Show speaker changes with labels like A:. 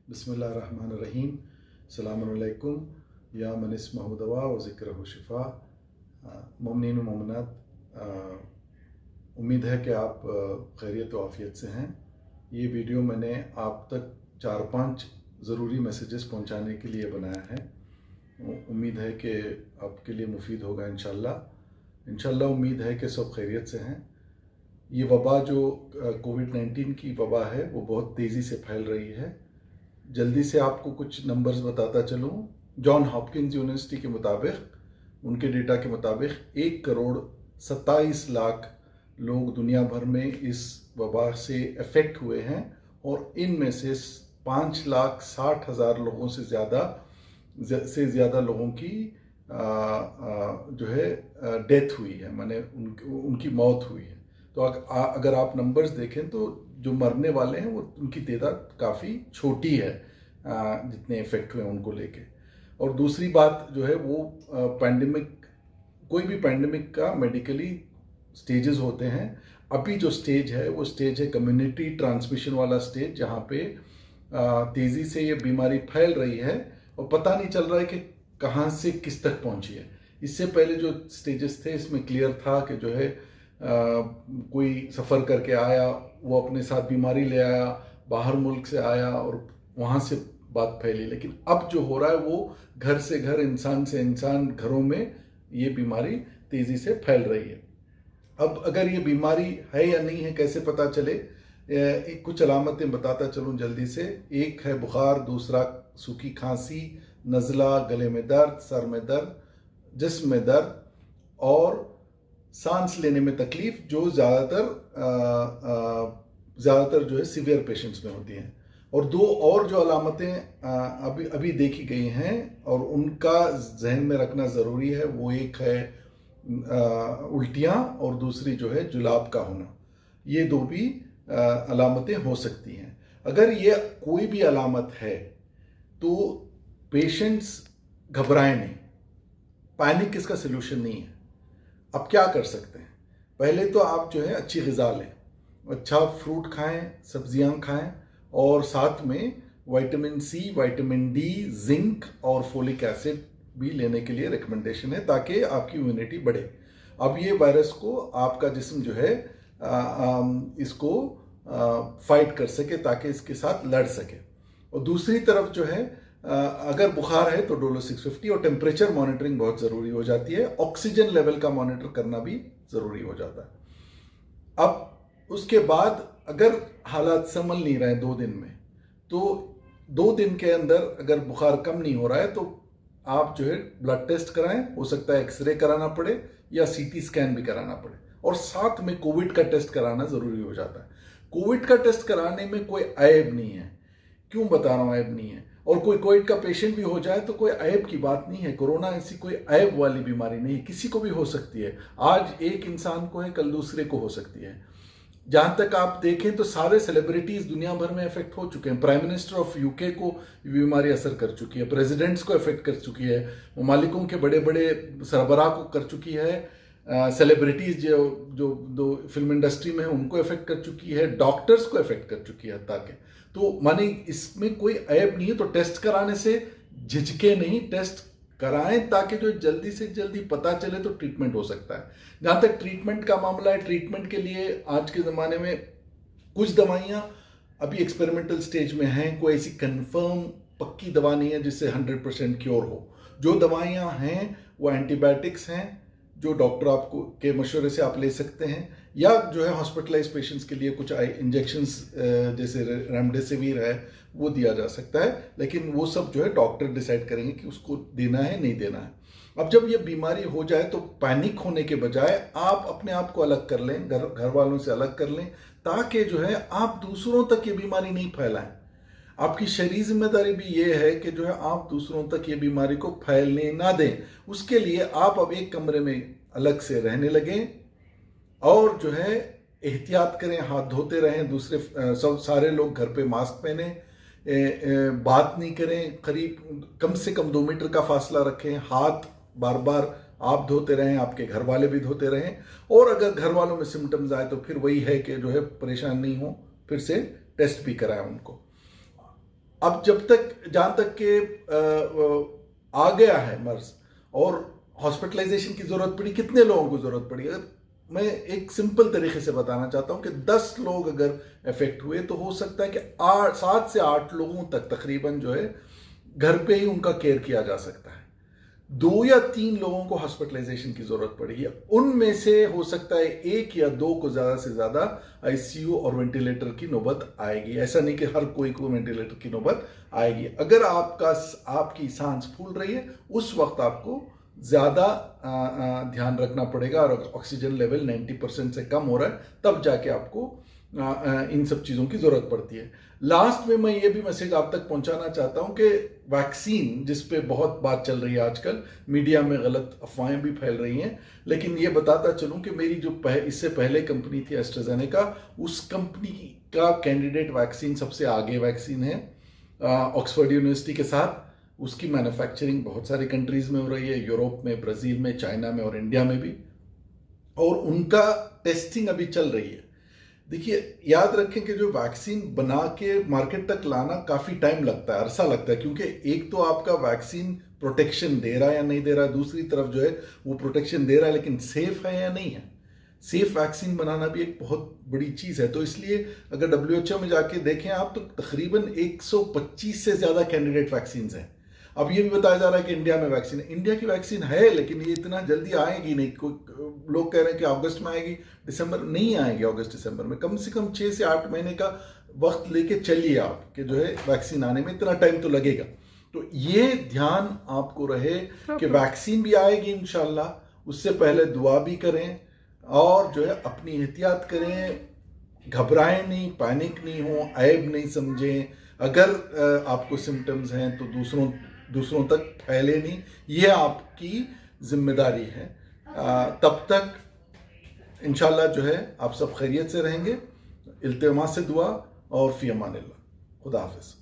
A: बिस्मिल्लाहिर्रहमानिर्रहीम। अस्सलामुअलैकुम या मन इस्महु दवा व ज़िक्रुहु शिफा। मोमिनीन व मोमिनात, उम्मीद है कि आप खैरियत व आफ़ियत से हैं। ये वीडियो मैंने आप तक 4-5 ज़रूरी मैसेजेस पहुंचाने के लिए बनाया है। उम्मीद है कि आपके लिए मुफीद होगा इंशाल्लाह। उम्मीद है कि सब खैरियत से हैं। ये वबा जो कोविड-19 की वबा है वो बहुत तेज़ी से फैल रही है। जल्दी से आपको कुछ नंबर्स बताता चलूँ। जॉन हॉपकिंस यूनिवर्सिटी के मुताबिक, उनके डेटा के मुताबिक 1,27,00,000 लोग दुनिया भर में इस वबा से अफेक्ट हुए हैं और इनमें से 5,60,000 लोगों से ज़्यादा लोगों की जो है डेथ हुई है, माने उनकी मौत हुई है। तो अगर आप नंबर्स देखें तो जो मरने वाले हैं वो उनकी तादाद काफ़ी छोटी है जितने इफेक्ट हुए उनको लेके। और दूसरी बात जो है वो कोई भी पैंडमिक का मेडिकली स्टेजेस होते हैं। अभी जो स्टेज है वो स्टेज है कम्युनिटी ट्रांसमिशन वाला स्टेज, जहाँ पे तेज़ी से ये बीमारी फैल रही है और पता नहीं चल रहा है कि कहाँ से किस तक पहुँची है। इससे पहले जो स्टेजेस थे इसमें क्लियर था कि जो है कोई सफ़र करके आया, वो अपने साथ बीमारी ले आया, बाहर मुल्क से आया और वहाँ से बात फैली। लेकिन अब जो हो रहा है वो घर से घर, इंसान से इंसान, घरों में ये बीमारी तेज़ी से फैल रही है। अब अगर ये बीमारी है या नहीं है कैसे पता चले, कुछ अलामतें बताता चलूँ जल्दी से। एक है बुखार, दूसरा सूखी खांसी, नज़ला, गले में दर्द, सर में दर्द, जिस्म में दर्द और सांस लेने में तकलीफ, जो ज़्यादातर जो है सीवियर पेशेंट्स में होती हैं। और दो और जो अलामतें अभी देखी गई हैं और उनका जहन में रखना ज़रूरी है, वो एक है उल्टियाँ और दूसरी जो है जुलाब का होना। ये दो भी अलामतें हो सकती हैं। अगर ये कोई भी अलामत है तो पेशेंट्स घबराएं नहीं। पैनिक इसका सलूशन नहीं है। अब क्या कर सकते हैं? पहले तो आप जो है अच्छी ग़िज़ा लें, अच्छा फ्रूट खाएं, सब्जियां खाएं और साथ में vitamin C, vitamin D, zinc और फोलिक एसिड भी लेने के लिए रिकमेंडेशन है ताकि आपकी इम्यूनिटी बढ़े। अब ये वायरस को आपका जिस्म जो है इसको फाइट कर सके, ताकि इसके साथ लड़ सके। और दूसरी तरफ जो है अगर बुखार है तो डोलो 650 और टेम्परेचर मॉनिटरिंग बहुत ज़रूरी हो जाती है। ऑक्सीजन लेवल का मॉनिटर करना भी ज़रूरी हो जाता है। अब उसके बाद अगर हालात संभल नहीं रहे 2 दिन में, तो 2 दिन के अंदर अगर बुखार कम नहीं हो रहा है तो आप जो है ब्लड टेस्ट कराएं। हो सकता है एक्सरे कराना पड़े या सीटी स्कैन भी कराना पड़े, और साथ में कोविड का टेस्ट कराना ज़रूरी हो जाता है। कोविड का टेस्ट कराने में कोई ऐब नहीं है। क्यों बता रहा हूँ ऐब नहीं है? और कोई कोविड का पेशेंट भी हो जाए तो कोई ऐब की बात नहीं है। कोरोना ऐसी कोई ऐब वाली बीमारी नहीं है, किसी को भी हो सकती है। आज एक इंसान को है, कल दूसरे को हो सकती है। जहां तक आप देखें तो सारे सेलिब्रिटीज दुनिया भर में इफेक्ट हो चुके हैं। प्राइम मिनिस्टर ऑफ यूके को बीमारी असर कर चुकी है, प्रेसिडेंट्स को इफेक्ट कर चुकी है, ममालिकों के बड़े बड़े सरबराह को कर चुकी है, सेलिब्रिटीज जो फिल्म इंडस्ट्री में है उनको इफेक्ट कर चुकी है, डॉक्टर्स को इफेक्ट कर चुकी है ताकि। तो माने इसमें कोई ऐब नहीं है। तो टेस्ट कराने से झिझके नहीं, टेस्ट कराएं ताकि जो जल्दी से जल्दी पता चले तो ट्रीटमेंट हो सकता है। जहाँ तक ट्रीटमेंट का मामला है, ट्रीटमेंट के लिए आज के ज़माने में कुछ दवाइयाँ अभी एक्सपेरिमेंटल स्टेज में हैं। कोई ऐसी कंफर्म पक्की दवा नहीं है जिससे 100% क्योर हो। जो दवाइयाँ हैं वो एंटीबायोटिक्स हैं, जो डॉक्टर आपको के मशवरे से आप ले सकते हैं, या जो है हॉस्पिटलाइज पेशेंट्स के लिए कुछ इंजेक्शंस जैसे रेमडेसिविर है वो दिया जा सकता है। लेकिन वो सब जो है डॉक्टर डिसाइड करेंगे कि उसको देना है नहीं देना है। अब जब ये बीमारी हो जाए तो पैनिक होने के बजाय आप अपने आप को अलग कर लें, घर वालों से अलग कर लें, ताकि जो है आप दूसरों तक ये बीमारी नहीं फैलाएं। आपकी शरीर जिम्मेदारी भी ये है कि जो है आप दूसरों तक ये बीमारी को फैलने ना दें। उसके लिए आप अब एक कमरे में अलग से रहने लगें और जो है एहतियात करें, हाथ धोते रहें, दूसरे सारे लोग घर पे मास्क पहने, बात नहीं करें, कम से कम 2 मीटर का फासला रखें, हाथ बार बार आप धोते रहें, आपके घर वाले भी धोते रहें। और अगर घर वालों में सिम्टम्स आए तो फिर वही है कि जो है परेशान नहीं हो, फिर से टेस्ट भी कराएं उनको। अब जब तक जहां तक के आ गया है मर्ज और हॉस्पिटलाइजेशन की जरूरत पड़ी, कितने लोगों को जरूरत पड़ी, अगर मैं एक सिंपल तरीके से बताना चाहता हूं कि 10 लोग अगर इफेक्ट हुए तो हो सकता है कि 7 से 8 लोगों तक तकरीबन जो है घर पे ही उनका केयर किया जा सकता है। 2 या 3 लोगों को हॉस्पिटलाइजेशन की जरूरत पड़ेगी, उनमें से हो सकता है 1 या 2 को ज्यादा से ज्यादा आईसीयू और वेंटिलेटर की नौबत आएगी। ऐसा नहीं कि हर कोई को वेंटिलेटर की नौबत आएगी। अगर आपकी सांस फूल रही है उस वक्त आपको ज्यादा ध्यान रखना पड़ेगा, और ऑक्सीजन लेवल 90% से कम हो रहा है तब जाके आपको इन सब चीजों की जरूरत पड़ती है। लास्ट में मैं ये भी मैसेज आप तक पहुंचाना चाहता हूं कि वैक्सीन, जिस पे बहुत बात चल रही है आजकल, मीडिया में गलत अफवाहें भी फैल रही हैं, लेकिन ये बताता चलूं कि मेरी जो इससे पहले कंपनी थी एस्ट्राजेनेका, उस कंपनी का कैंडिडेट वैक्सीन सबसे आगे वैक्सीन है ऑक्सफोर्ड यूनिवर्सिटी के साथ। उसकी मैन्युफैक्चरिंग बहुत सारी कंट्रीज में हो रही है, यूरोप में, ब्राजील में, चाइना में और इंडिया में भी, और उनका टेस्टिंग अभी चल रही है। देखिए, याद रखें कि जो वैक्सीन बना के मार्केट तक लाना काफी टाइम लगता है, अरसा लगता है, क्योंकि एक तो आपका वैक्सीन प्रोटेक्शन दे रहा है या नहीं दे रहा है, दूसरी तरफ जो है वो प्रोटेक्शन दे रहा है लेकिन सेफ है या नहीं है। सेफ वैक्सीन बनाना भी एक बहुत बड़ी चीज है। तो इसलिए अगर WHO में जाके देखें आप तो तकरीबन 125 से ज्यादा कैंडिडेट वैक्सीन हैं। अब ये भी बताया जा रहा है कि इंडिया में वैक्सीन है। इंडिया की वैक्सीन है लेकिन ये इतना जल्दी आएगी नहीं। लोग कह रहे हैं कि अगस्त में आएगी, दिसंबर नहीं आएगी। अगस्त दिसंबर में कम से कम 6 से 8 महीने का वक्त लेके चलिए आप, कि जो है वैक्सीन आने में इतना टाइम तो लगेगा। तो ये ध्यान आपको रहे कि वैक्सीन भी आएगी इंशाल्लाह, उससे पहले दुआ भी करें और जो है अपनी एहतियात करें, घबराएं नहीं, पैनिक नहीं हो, ऐब नहीं समझें। अगर आपको सिम्टम्स हैं तो दूसरों तक फैले नहीं, ये आपकी जिम्मेदारी है। तब तक इंशाल्लाह जो है आप सब खैरियत से रहेंगे। इल्तिमास से दुआ और फी अमानिल्लाह। खुदा हाफिज।